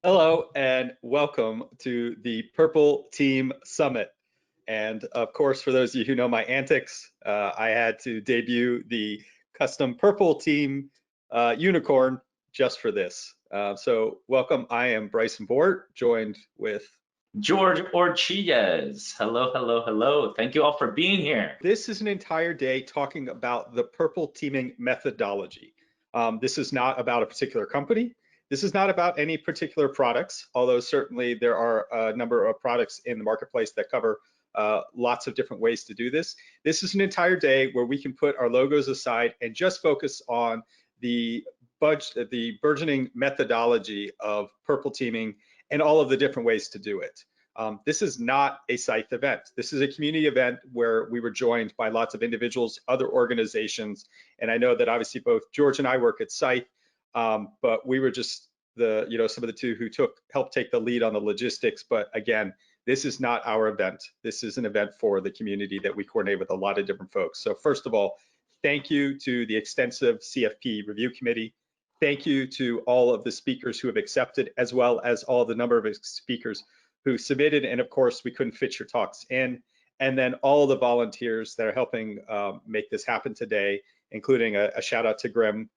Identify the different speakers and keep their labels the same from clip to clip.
Speaker 1: Hello and welcome to the Purple Team Summit. And of course, for those of you who know my antics, I had to debut the custom Purple Team unicorn just for this. So welcome, I am Bryson Bort, joined with
Speaker 2: George Orchilles. Hello, hello, hello. Thank you all for being here.
Speaker 1: This is an entire day talking about the purple teaming methodology. This is not about a particular company. This is not about any particular products, although certainly there are a number of products in the marketplace that cover lots of different ways to do this. This is an entire day where we can put our logos aside and just focus on the burgeoning methodology of purple teaming and all of the different ways to do it. This is not a Scythe event. This is a community event where we were joined by lots of individuals, other organizations, and I know that obviously both George and I work at Scythe, but we were just some of the two who helped take the lead on the logistics. But again, this is not our event. This is an event for the community that we coordinate with a lot of different folks. So first of all, thank you to the extensive CFP review committee. Thank you to all of the speakers who have accepted, as well as all the number of speakers who submitted, and of course we couldn't fit your talks in, and then all the volunteers that are helping make this happen today, including a shout out to Grim,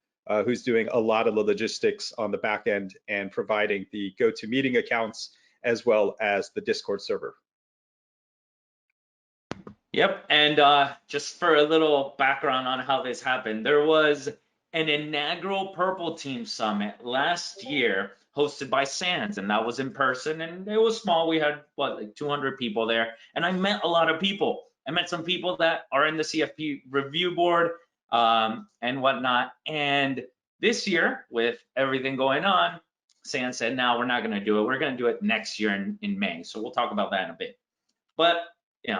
Speaker 1: who's doing a lot of the logistics on the back end and providing the GoToMeeting accounts as well as the Discord server.
Speaker 2: Yep, and just for a little background on how this happened, there was an inaugural Purple Team Summit last year hosted by Sands, and that was in person, and it was small. We had like 200 people there, and I met a lot of people. I met some people that are in the CFP review board and whatnot. And this year, with everything going on, Sands said, "No, we're not going to do it. We're going to do it next year in May." So we'll talk about that in a bit. But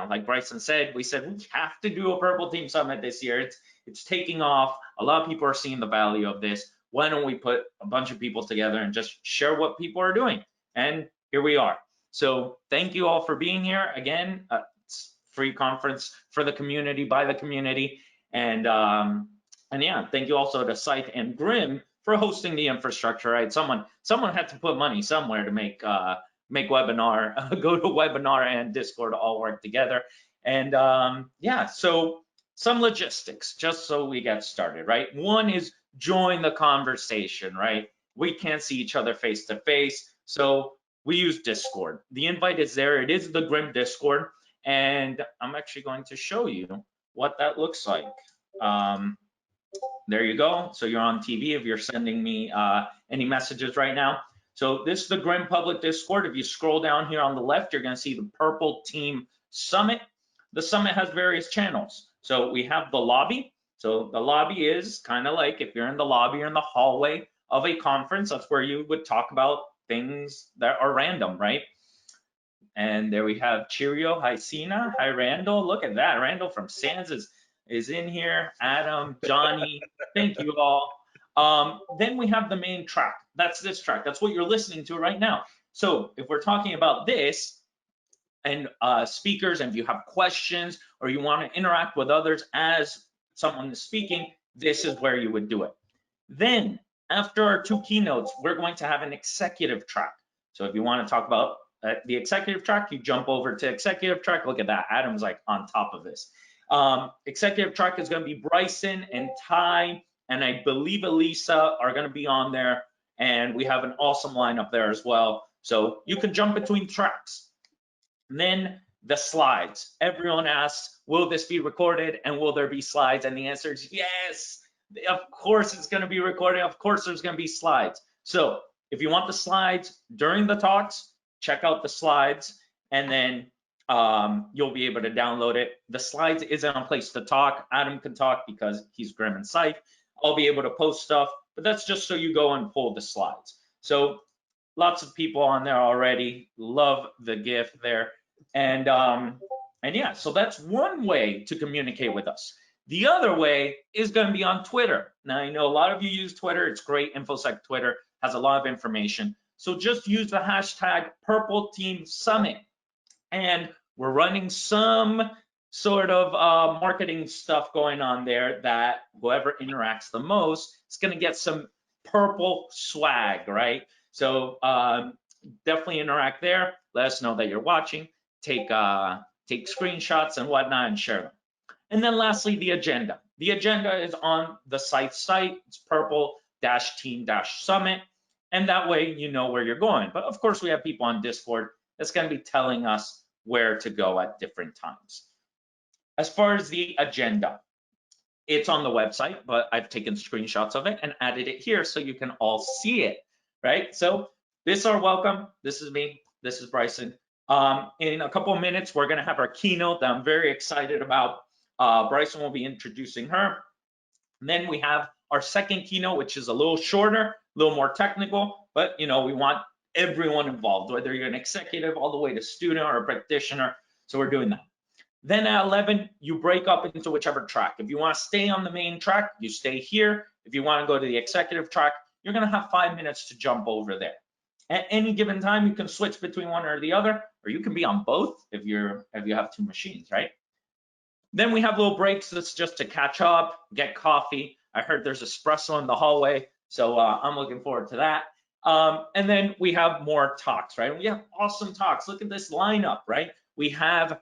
Speaker 2: like Bryson said, we have to do a Purple Team Summit this year. It's taking off. A lot of people are seeing the value of this. Why don't we put a bunch of people together and just share what people are doing? And here we are. So thank you all for being here. Again, it's free conference for the community, by the community. And yeah, thank you also to Scythe and Grim for hosting the infrastructure, right? Someone had to put money somewhere to make webinar, GoToWebinar and Discord all work together. And yeah, so some logistics just so we get started, right? One is join the conversation, right? We can't see each other face to face, so we use Discord. The invite is there. It is the Grim Discord, and I'm actually going to show you what that looks like. There you go. So you're on TV if you're sending me any messages right now. So this is the Grim Public Discord. If you scroll down here on the left, you're going to see the Purple Team Summit. The summit has various channels. So we have the lobby. So the lobby is kind of like if you're in the lobby or in the hallway of a conference, that's where you would talk about things that are random, right? And there we have Cheerio. Hi, Sina. Hi, Randall. Look at that. Randall from Sands is in here. Adam, Johnny, thank you all. Then we have the main track. That's this track. That's what you're listening to right now. So if we're talking about this and speakers, and if you have questions or you want to interact with others as someone is speaking, this is where you would do it. Then after our two keynotes, we're going to have an executive track. So if you want to talk about the executive track, you jump over to executive track. Look at that. Adam's like on top of this. Executive track is going to be Bryson and Ty, and I believe Elisa are going to be on there, and we have an awesome lineup there as well. So you can jump between tracks. And then the slides. Everyone asks, will this be recorded and will there be slides? And the answer is yes. Of course it's going to be recorded. Of course there's going to be slides. So if you want the slides during the talks, check out the slides, and then you'll be able to download it. The slides isn't a place to talk. Adam can talk because he's Grim and Scythe. I'll be able to post stuff, but that's just so you go and pull the slides. So lots of people on there already. Love the gift there. And yeah, so that's one way to communicate with us. The other way is going to be on Twitter. Now, I know a lot of you use Twitter. It's great. InfoSec Twitter has a lot of information. So just use the hashtag Purple Team Summit. And we're running some sort of marketing stuff going on there that whoever interacts the most is going to get some purple swag, right? So definitely interact there. Let us know that you're watching. Take screenshots and whatnot and share them. And then lastly, the agenda. The agenda is on the site. It's purple-team-summit. And that way you know where you're going. But of course, we have people on Discord that's going to be telling us where to go at different times. As far as the agenda, it's on the website, but I've taken screenshots of it and added it here so you can all see it, right? So this is our welcome. This is me. This is Bryson. In a couple of minutes, we're going to have our keynote that I'm very excited about. Bryson will be introducing her. And then we have our second keynote, which is a little shorter, a little more technical, but we want everyone involved, whether you're an executive all the way to student or a practitioner. So we're doing that. Then at 11, you break up into whichever track. If you want to stay on the main track, you stay here. If you want to go to the executive track, you're going to have 5 minutes to jump over there. At any given time, you can switch between one or the other, or you can be on both if you have two machines, right? Then we have little breaks. That's just to catch up, get coffee. I heard there's espresso in the hallway, so I'm looking forward to that. And then we have more talks, right? We have awesome talks. Look at this lineup, right? We have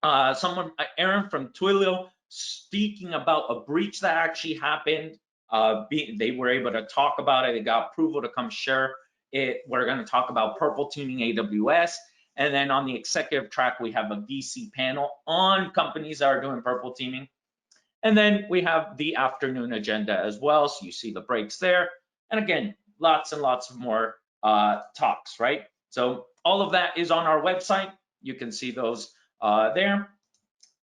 Speaker 2: Aaron from Twilio, speaking about a breach that actually happened. They were able to talk about it. They got approval to come share it. We're going to talk about purple teaming AWS. And then on the executive track, we have a VC panel on companies that are doing purple teaming. And then we have the afternoon agenda as well. So you see the breaks there. And again, lots and lots of more talks, right? So all of that is on our website. You can see those there.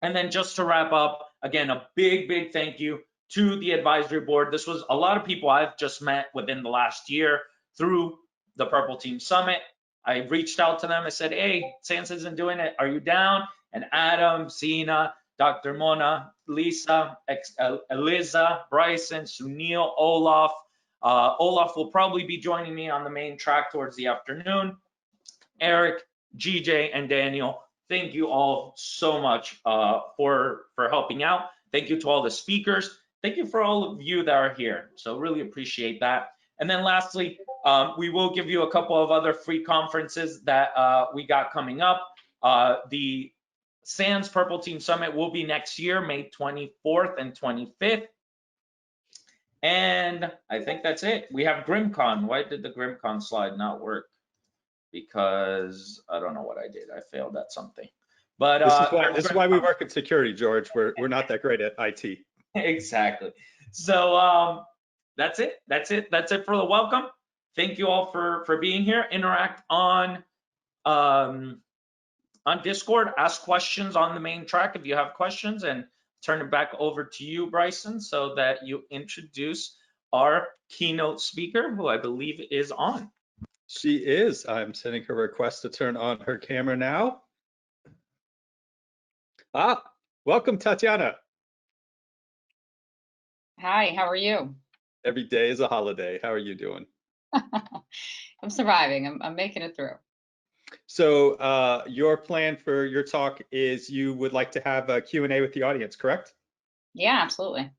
Speaker 2: And then just to wrap up, again, a big thank you to the advisory board. This was a lot of people I've just met within the last year through the Purple Team Summit. I reached out to them. I said, hey, Sans isn't doing it. Are you down? And Adam, Sina, Dr. Mona, Lisa, Eliza, Bryson, Sunil, Olaf. Olaf will probably be joining me on the main track towards the afternoon. Eric, GJ, and Daniel, thank you all so much for helping out. Thank you to all the speakers. Thank you for all of you that are here. So really appreciate that. And then lastly, we will give you a couple of other free conferences that we got coming up. The SANS Purple Team Summit will be next year, May 24th and 25th. And I think that's it. We have GrimCon. Why did the GrimCon slide not work? Because I don't know what I did. I failed at something. But
Speaker 1: this is why we work in security, George. We're not that great at IT.
Speaker 2: Exactly. So that's it. That's it for the welcome. Thank you all for being here. Interact on Discord. Ask questions on the main track if you have questions, and turn it back over to you, Bryson, so that you introduce our keynote speaker, who I believe is on.
Speaker 1: She is. I'm sending her a request to turn on her camera now. Welcome, Tatyana.
Speaker 3: Hi, how are you?
Speaker 1: Every day is a holiday. How are you doing?
Speaker 3: I'm surviving. I'm making it through.
Speaker 1: So your plan for your talk is you would like to have a Q&A with the audience, correct?
Speaker 3: Yeah, absolutely.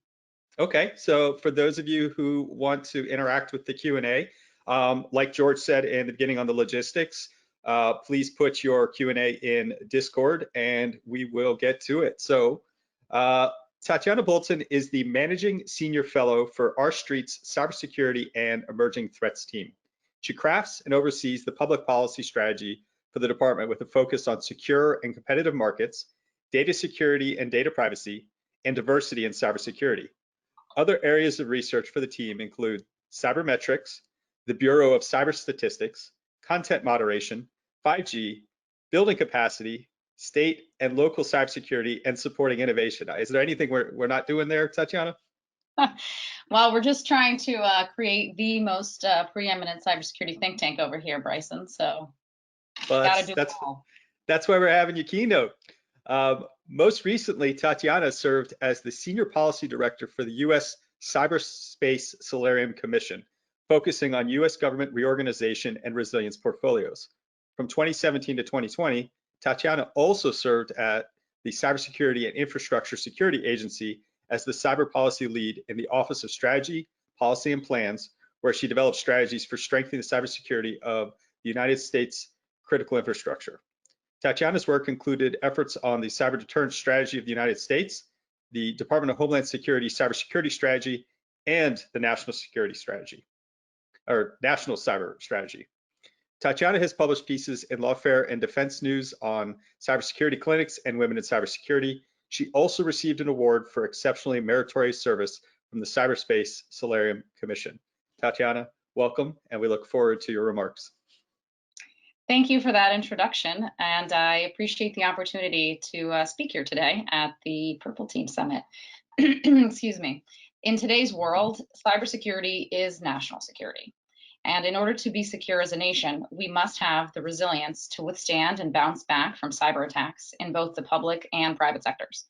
Speaker 1: Okay, so for those of you who want to interact with the Q&A, like George said in the beginning on the logistics, please put your Q&A in Discord and we will get to it. So Tatyana Bolton is the Managing Senior Fellow for R Street's Cybersecurity and Emerging Threats team. She crafts and oversees the public policy strategy for the department with a focus on secure and competitive markets, data security and data privacy, and diversity in cybersecurity. Other areas of research for the team include cybermetrics, the Bureau of Cyber Statistics, content moderation, 5G, building capacity, state and local cybersecurity, and supporting innovation. Is there anything we're not doing there, Tatyana?
Speaker 3: Well, we're just trying to create the most preeminent cybersecurity think tank over here, Bryson. So gotta do it all.
Speaker 1: That's why we're having your keynote. Most recently, Tatyana served as the Senior Policy Director for the U.S. Cyberspace Solarium Commission, focusing on U.S. government reorganization and resilience portfolios. From 2017 to 2020, Tatyana also served at the Cybersecurity and Infrastructure Security Agency as the cyber policy lead in the Office of Strategy, Policy and Plans, where she developed strategies for strengthening the cybersecurity of the United States critical infrastructure. Tatyana's work included efforts on the cyber deterrence strategy of the United States, the Department of Homeland Security cybersecurity strategy, and the national security strategy, or national cyber strategy. Tatyana has published pieces in Lawfare and Defense News on cybersecurity clinics and women in cybersecurity. She also received an award for exceptionally meritorious service from the Cyberspace Solarium Commission. Tatyana, welcome, and we look forward to your remarks.
Speaker 3: Thank you for that introduction, and I appreciate the opportunity to speak here today at the Purple Team Summit. Excuse me. In today's world, cybersecurity is national security. And in order to be secure as a nation, we must have the resilience to withstand and bounce back from cyber attacks in both the public and private sectors.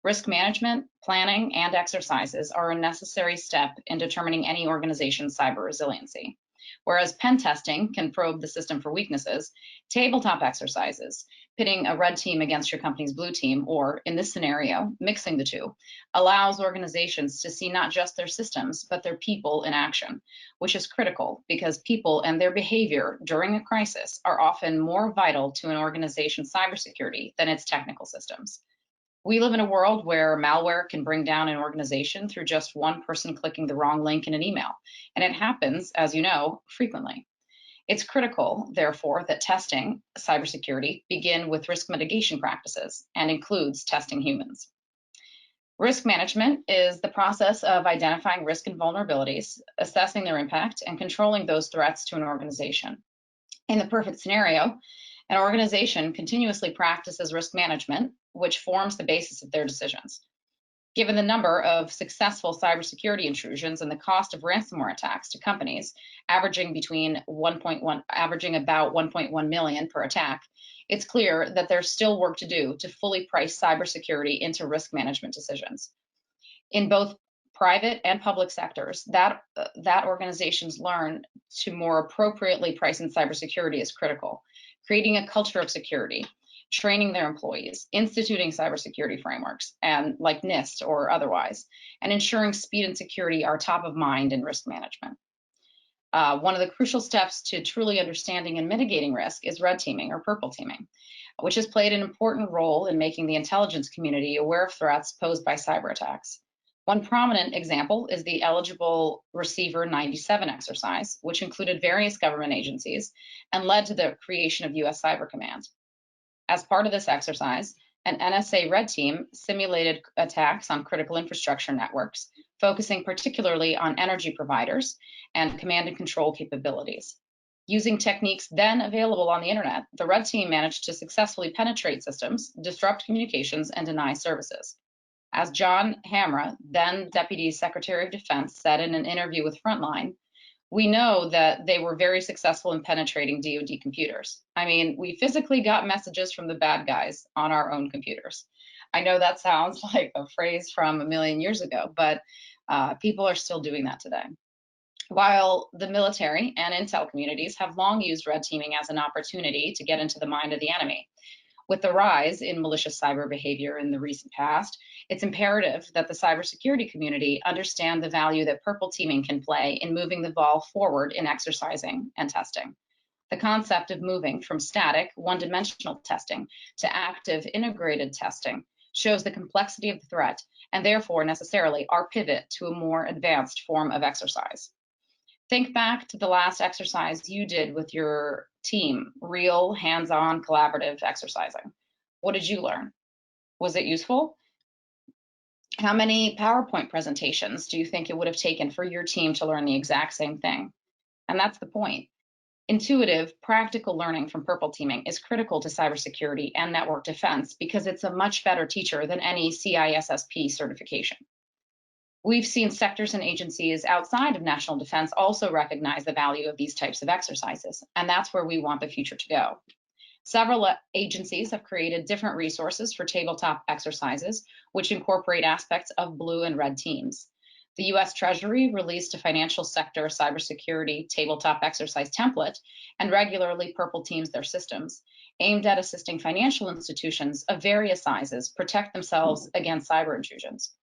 Speaker 3: Risk management, planning, and exercises are a necessary step in determining any organization's cyber resiliency. Whereas pen testing can probe the system for weaknesses, tabletop exercises, pitting a red team against your company's blue team, or in this scenario, mixing the two, allows organizations to see not just their systems, but their people in action, which is critical because people and their behavior during a crisis are often more vital to an organization's cybersecurity than its technical systems. We live in a world where malware can bring down an organization through just one person clicking the wrong link in an email, and it happens, as you know, frequently. It's critical, therefore, that testing cybersecurity begin with risk mitigation practices and includes testing humans. Risk management is the process of identifying risk and vulnerabilities, assessing their impact, and controlling those threats to an organization. In the perfect scenario, an organization continuously practices risk management, which forms the basis of their decisions. Given the number of successful cybersecurity intrusions and the cost of ransomware attacks to companies, averaging about 1.1 million per attack, it's clear that there's still work to do to fully price cybersecurity into risk management decisions. In both private and public sectors, that organizations learn to more appropriately price in cybersecurity is critical. Creating a culture of security, training their employees, instituting cybersecurity frameworks, and like NIST or otherwise, and ensuring speed and security are top of mind in risk management. One of the crucial steps to truly understanding and mitigating risk is red teaming or purple teaming, which has played an important role in making the intelligence community aware of threats posed by cyber attacks. One prominent example is the Eligible Receiver 97 exercise, which included various government agencies and led to the creation of U.S. Cyber Command. As part of this exercise, an NSA red team simulated attacks on critical infrastructure networks, focusing particularly on energy providers and command and control capabilities. Using techniques then available on the internet, the red team managed to successfully penetrate systems, disrupt communications, and deny services. As John Hamra, then Deputy Secretary of Defense, said in an interview with Frontline, we know that they were very successful in penetrating DoD computers. I mean, we physically got messages from the bad guys on our own computers. I know that sounds like a phrase from a million years ago, but people are still doing that today. While the military and intel communities have long used red teaming as an opportunity to get into the mind of the enemy, with the rise in malicious cyber behavior in the recent past, it's imperative that the cybersecurity community understand the value that purple teaming can play in moving the ball forward in exercising and testing. The concept of moving from static, one-dimensional testing to active, integrated testing shows the complexity of the threat and therefore necessarily our pivot to a more advanced form of exercise. Think back to the last exercise you did with your team, real, hands-on, collaborative exercising. What did you learn? Was it useful? How many PowerPoint presentations do you think it would have taken for your team to learn the exact same thing? And that's the point. Intuitive, practical learning from purple teaming is critical to cybersecurity and network defense because it's a much better teacher than any CISSP certification. We've seen sectors and agencies outside of national defense also recognize the value of these types of exercises, and that's where we want the future to go. Several agencies have created different resources for tabletop exercises, which incorporate aspects of blue and red teams. The U.S. Treasury released a financial sector cybersecurity tabletop exercise template and regularly purple teams their systems, aimed at assisting financial institutions of various sizes protect themselves against cyber intrusions.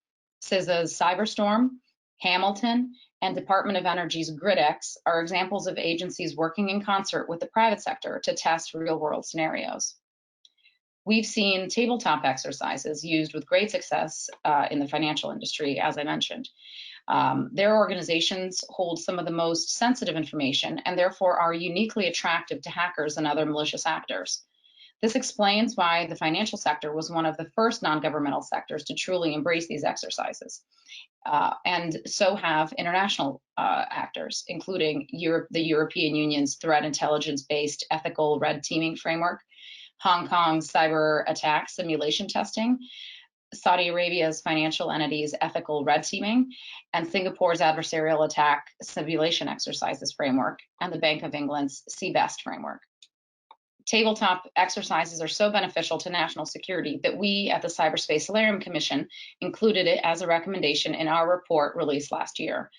Speaker 3: CISA's Cyberstorm Hamilton and Department of Energy's GridX are examples of agencies working in concert with the private sector to test real-world scenarios. We've seen tabletop exercises used with great success in the financial industry, as I mentioned. Their organizations hold some of the most sensitive information and therefore are uniquely attractive to hackers and other malicious actors. This explains why the financial sector was one of the first non-governmental sectors to truly embrace these exercises. And so have international actors, including the European Union's threat intelligence-based ethical red teaming framework, Hong Kong's cyber attack simulation testing, Saudi Arabia's financial entities ethical red teaming, and Singapore's adversarial attack simulation exercises framework, and the Bank of England's CBEST framework. Tabletop exercises are so beneficial to national security that we at the Cyberspace Solarium Commission included it as a recommendation in our report released last year.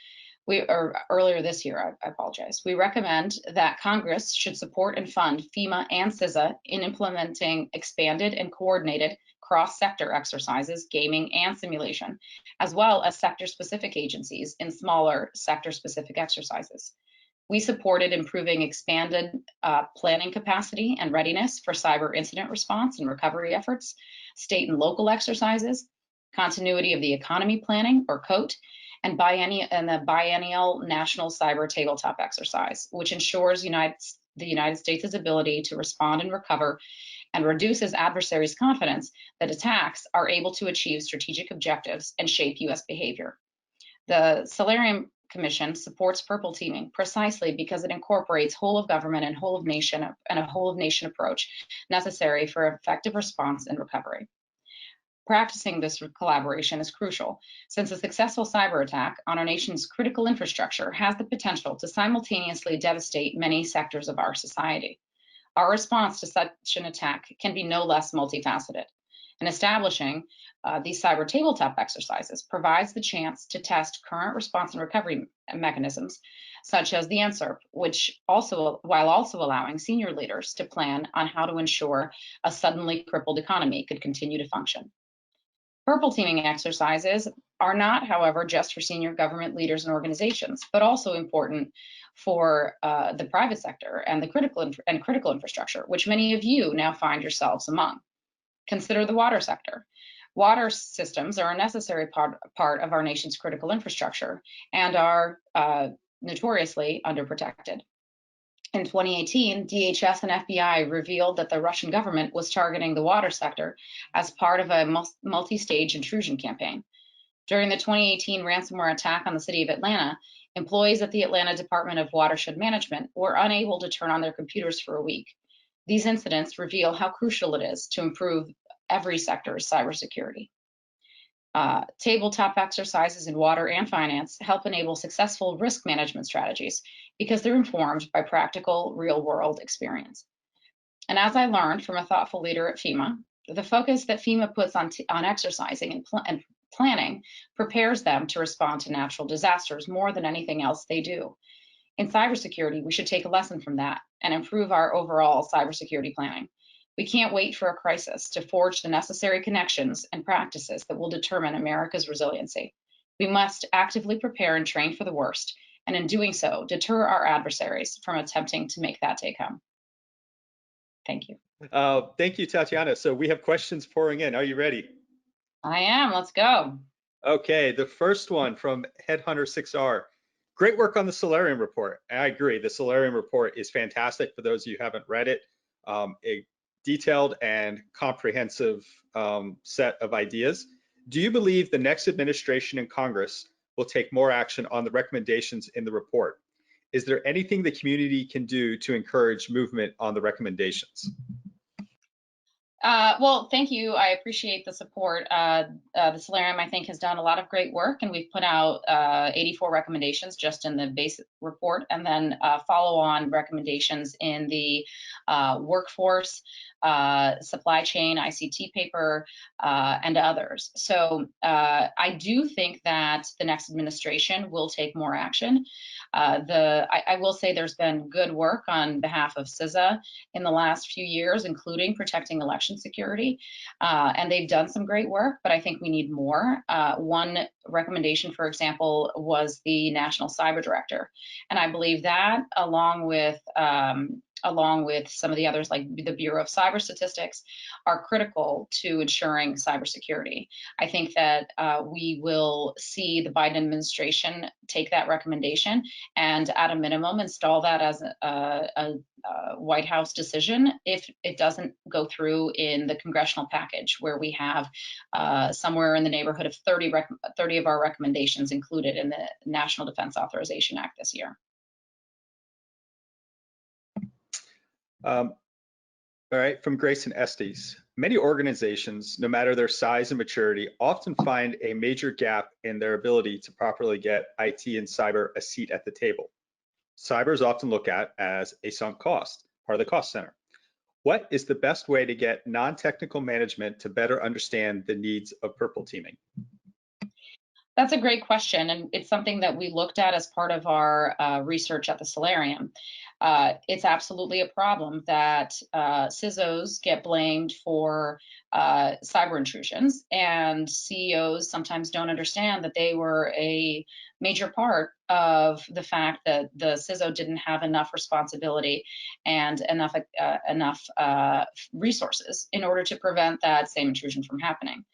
Speaker 3: Earlier this year, I apologize. We recommend that Congress should support and fund FEMA and CISA in implementing expanded and coordinated cross-sector exercises, gaming and simulation, as well as sector-specific agencies in smaller sector-specific exercises. We supported improving expanded planning capacity and readiness for cyber incident response and recovery efforts, state and local exercises, continuity of the economy planning, or COTE, and the biennial national cyber tabletop exercise, which ensures the United States' ability to respond and recover and reduces adversaries' confidence that attacks are able to achieve strategic objectives and shape U.S. behavior. The Solarium Commission supports purple teaming precisely because it incorporates whole of government and whole of nation approach necessary for effective response and recovery. Practicing this collaboration is crucial, since a successful cyber attack on our nation's critical infrastructure has the potential to simultaneously devastate many sectors of our society. Our response to such an attack can be no less multifaceted, and establishing these cyber tabletop exercises provides the chance to test current response and recovery mechanisms, such as the NSERP, while also allowing senior leaders to plan on how to ensure a suddenly crippled economy could continue to function. Purple teaming exercises are not, however, just for senior government leaders and organizations, but also important for the private sector and the critical infrastructure, which many of you now find yourselves among. Consider the water sector. Water systems are a necessary part of our nation's critical infrastructure and are notoriously underprotected. In 2018, DHS and FBI revealed that the Russian government was targeting the water sector as part of a multi-stage intrusion campaign. During the 2018 ransomware attack on the city of Atlanta, employees at the Atlanta Department of Watershed Management were unable to turn on their computers for a week. These incidents reveal how crucial it is to improve every sector's cybersecurity. Tabletop exercises in water and finance help enable successful risk management strategies because they're informed by practical, real-world experience. And as I learned from a thoughtful leader at FEMA, the focus that FEMA puts on exercising and planning prepares them to respond to natural disasters more than anything else they do. In cybersecurity, we should take a lesson from that and improve our overall cybersecurity planning. We can't wait for a crisis to forge the necessary connections and practices that will determine America's resiliency. We must actively prepare and train for the worst, and in doing so, deter our adversaries from attempting to make that day come. Thank you.
Speaker 1: Thank you, Tatyana. So we have questions pouring in. Are you ready?
Speaker 3: I am. Let's go.
Speaker 1: Okay, the first one from Headhunter 6R. Great work on the Solarium report. I agree. The Solarium report is fantastic for those of you who haven't read it. A detailed and comprehensive set of ideas. Do you believe the next administration and Congress will take more action on the recommendations in the report? Is there anything the community can do to encourage movement on the recommendations?
Speaker 3: Well, thank you. I appreciate the support. The Solarium, I think, has done a lot of great work, and we've put out 84 recommendations just in the basic report, and then follow-on recommendations in the workforce, supply chain, ICT paper, and others. So I do think that the next administration will take more action. I will say there's been good work on behalf of CISA in the last few years, including protecting election election security, and they've done some great work, but I think we need more. One recommendation, for example, was the National Cyber Director, and I believe that, along with some of the others like the Bureau of Cyber Statistics, are critical to ensuring cybersecurity. I think that we will see the Biden administration take that recommendation and, at a minimum, install that as a White House decision if it doesn't go through in the congressional package, where we have somewhere in the neighborhood of 30 of our recommendations included in the National Defense Authorization Act this year.
Speaker 1: All right, from Grace and Estes. Many organizations, no matter their size and maturity, often find a major gap in their ability to properly get IT and cyber a seat at the table. Cyber is often looked at as a sunk cost, part of the cost center. What is the best way to get non-technical management to better understand the needs of purple teaming?
Speaker 3: That's a great question, and it's something that we looked at as part of our research at the Solarium. It's absolutely a problem that CISOs get blamed for cyber intrusions, and CEOs sometimes don't understand that they were a major part of the fact that the CISO didn't have enough responsibility and enough resources in order to prevent that same intrusion from happening.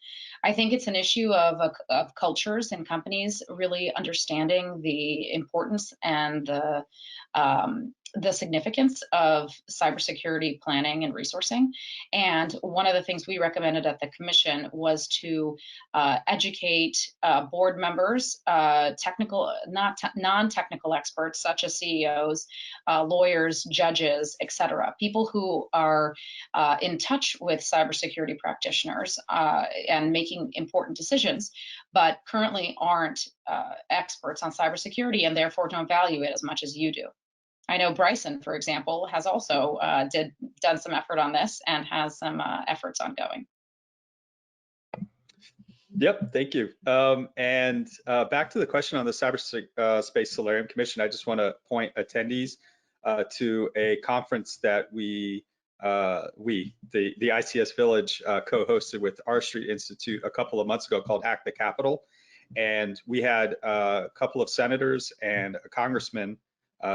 Speaker 3: I think it's an issue of cultures and companies really understanding the importance and the significance of cybersecurity planning and resourcing. And one of the things we recommended at the commission was to educate board members, non-technical experts such as CEOs, lawyers, judges, etc., people who are in touch with cybersecurity practitioners and making important decisions, but currently aren't experts on cybersecurity and therefore don't value it as much as you do. I know Bryson, for example, has also done some effort on this and has some efforts ongoing.
Speaker 1: Yep, thank you. And back to the question on the Cyberspace Solarium Commission, I just want to point attendees to a conference that the ICS Village co-hosted with R Street Institute a couple of months ago called Hack the Capitol. And we had a couple of senators and a congressman.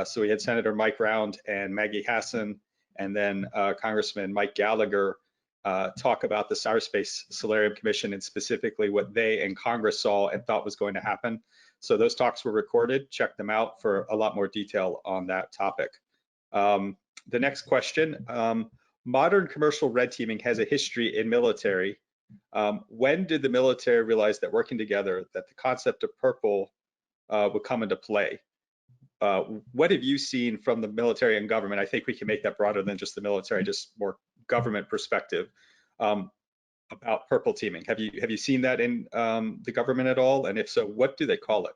Speaker 1: So we had Senator Mike Round and Maggie Hassan, and then Congressman Mike Gallagher talk about the Cyberspace Solarium Commission and specifically what they and Congress saw and thought was going to happen. So those talks were recorded. Check them out for a lot more detail on that topic. The next question, modern commercial red teaming has a history in military. When did the military realize that working together, that the concept of purple would come into play? What have you seen from the military and government? I think we can make that broader than just the military, just more government perspective about purple teaming. Have you seen that in the government at all? And if so, what do they call it?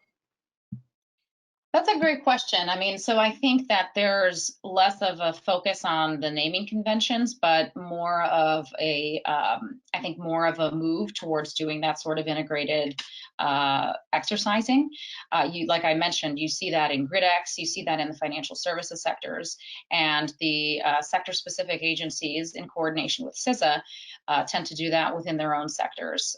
Speaker 3: That's a great question. I mean, so I think that there's less of a focus on the naming conventions, but more of a, I think more of a move towards doing that sort of integrated exercising. Like I mentioned, you see that in GridX, you see that in the financial services sectors, and the sector-specific agencies in coordination with CISA tend to do that within their own sectors.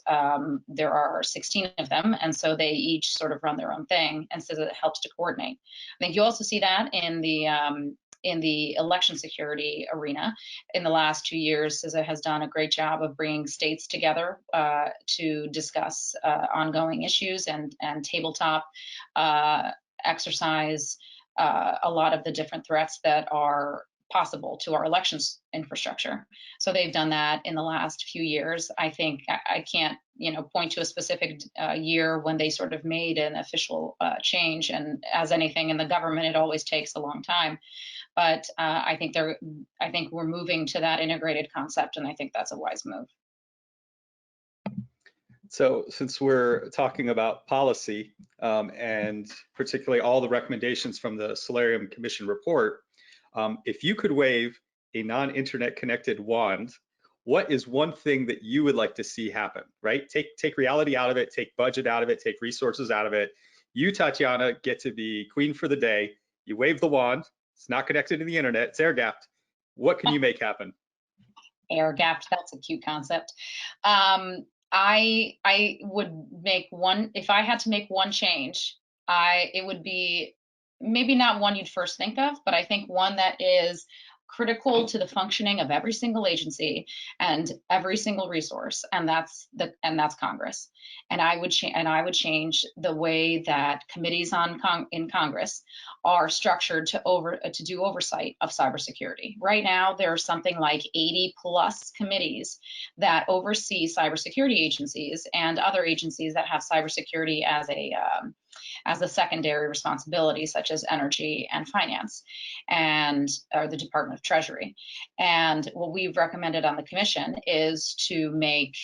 Speaker 3: There are 16 of them, and so they each sort of run their own thing, and CISA helps to coordinate. I think you also see that in the election security arena. In the last 2 years, CISA has done a great job of bringing states together to discuss ongoing issues and tabletop exercise a lot of the different threats that are possible to our elections infrastructure. So they've done that in the last few years. I think I can't, point to a specific year when they sort of made an official change. And as anything in the government, it always takes a long time. But I think we're moving to that integrated concept, and I think that's a wise move.
Speaker 1: So since we're talking about policy and particularly all the recommendations from the Solarium Commission report, if you could wave a non-internet connected wand, what is one thing that you would like to see happen, right? Take reality out of it, take budget out of it, take resources out of it. You, Tatyana, get to be queen for the day. You wave the wand. It's not connected to the internet. It's air gapped. What can you make happen?
Speaker 3: Air gapped, that's a cute concept. I would make one, if I had to make one change, it would be maybe not one you'd first think of, but I think one that is critical to the functioning of every single agency and every single resource, and that's Congress. And I would change the way that committees in Congress are structured to do oversight of cybersecurity. Right now, there are something like 80 plus committees that oversee cybersecurity agencies and other agencies that have cybersecurity as a secondary responsibility, such as energy and finance, or the Department of Treasury. And what we've recommended on the commission is to make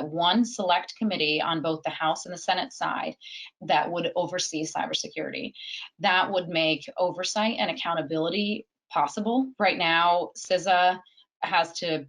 Speaker 3: one select committee on both the House and the Senate side that would oversee cybersecurity. That would make oversight and accountability possible. Right now, CISA has to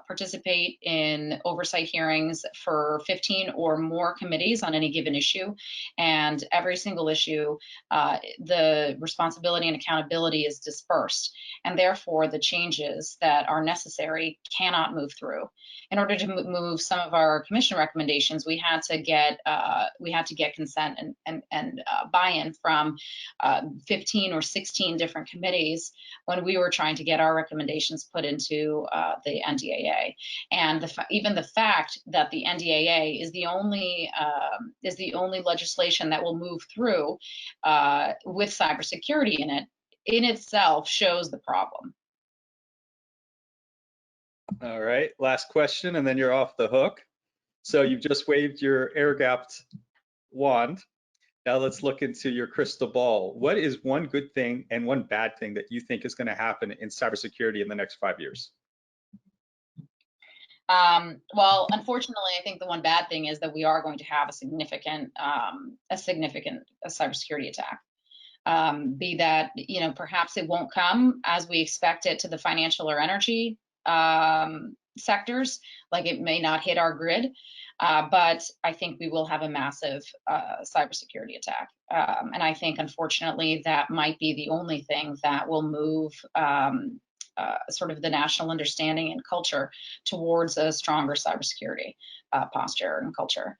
Speaker 3: participate in oversight hearings for 15 or more committees on any given issue. And every single issue, the responsibility and accountability is dispersed. And therefore, the changes that are necessary cannot move through. In order to move some of our commission recommendations, we had to get consent and buy-in from 15 or 16 different committees when we were trying to get our recommendations put into the NDAA. And even the fact that the NDAA is the only legislation that will move through with cybersecurity in it, in itself shows the problem.
Speaker 1: All right, last question, and then you're off the hook. So you've just waved your air-gapped wand. Now let's look into your crystal ball. What is one good thing and one bad thing that you think is going to happen in cybersecurity in the next 5 years?
Speaker 3: Well, unfortunately, I think the one bad thing is that we are going to have a significant cybersecurity attack. Be that, perhaps it won't come as we expect it to the financial or energy sectors, like it may not hit our grid, but I think we will have a massive cybersecurity attack. And I think, unfortunately, that might be the only thing that will move sort of the national understanding and culture towards a stronger cybersecurity posture and culture.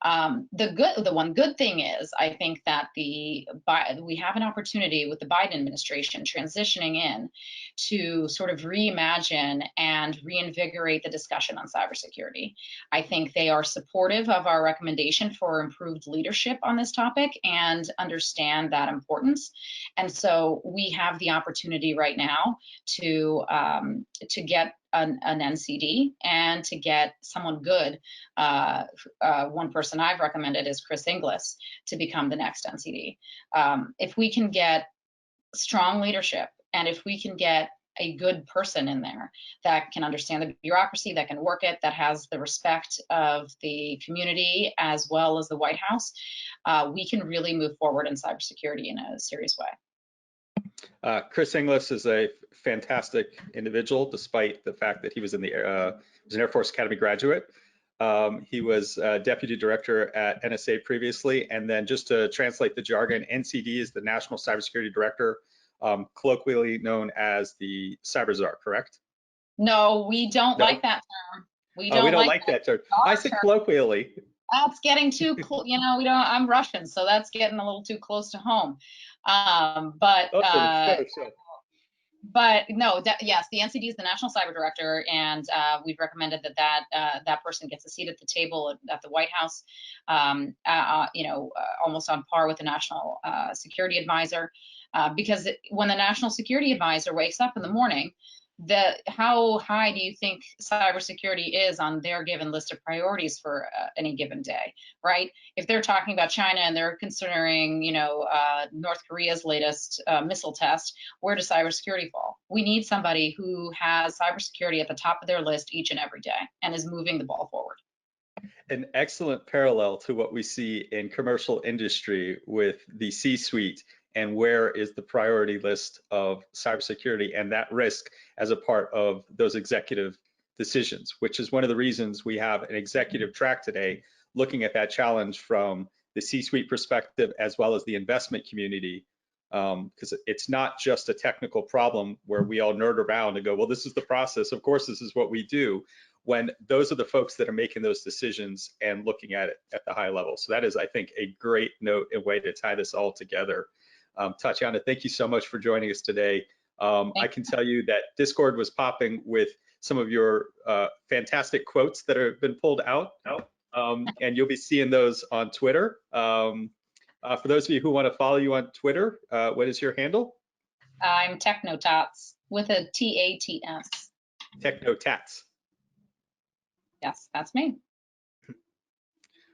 Speaker 3: The one good thing is, I think that we have an opportunity with the Biden administration transitioning in to sort of reimagine and reinvigorate the discussion on cybersecurity. I think they are supportive of our recommendation for improved leadership on this topic and understand that importance. And so we have the opportunity right now to get an NCD and to get someone good. One person I've recommended is Chris Inglis to become the next NCD. If we can get strong leadership and if we can get a good person in there that can understand the bureaucracy, that can work it, that has the respect of the community as well as the White House, we can really move forward in cybersecurity in a serious way.
Speaker 1: Chris Inglis is a fantastic individual, despite the fact that he was an Air Force Academy graduate. He was deputy director at NSA previously, and then just to translate the jargon, NCD is the National Cybersecurity Director, colloquially known as the Cyber Czar, correct?
Speaker 3: No, we don't like that term. We don't
Speaker 1: like that term. I said colloquially.
Speaker 3: That's getting too close. I'm Russian, so that's getting a little too close to home. But no, yes, the NCD is the National Cyber Director, and we've recommended that person gets a seat at the table at the White House, almost on par with the National Security Advisor, because when the National Security Advisor wakes up in the morning, how high do you think cybersecurity is on their given list of priorities for any given day, right? If they're talking about China and they're considering, North Korea's latest missile test, where does cybersecurity fall? We need somebody who has cybersecurity at the top of their list each and every day and is moving the ball forward.
Speaker 1: An excellent parallel to what we see in commercial industry with the C-suite and where is the priority list of cybersecurity and that risk as a part of those executive decisions, which is one of the reasons we have an executive track today looking at that challenge from the C-suite perspective as well as the investment community because it's not just a technical problem where we all nerd around and go, well, this is the process. Of course, this is what we do. When those are the folks that are making those decisions and looking at it at the high level. So that is, I think, a great note and way to tie this all together. Tatyana, thank you so much for joining us today. I can tell you that Discord was popping with some of your fantastic quotes that have been pulled out, and you'll be seeing those on Twitter. For those of you who want to follow you on Twitter, what is your handle?
Speaker 3: I'm Technotats with a TATS.
Speaker 1: Technotats.
Speaker 3: Yes, that's me.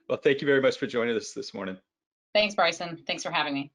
Speaker 1: Well, thank you very much for joining us this morning.
Speaker 3: Thanks, Bryson. Thanks for having me.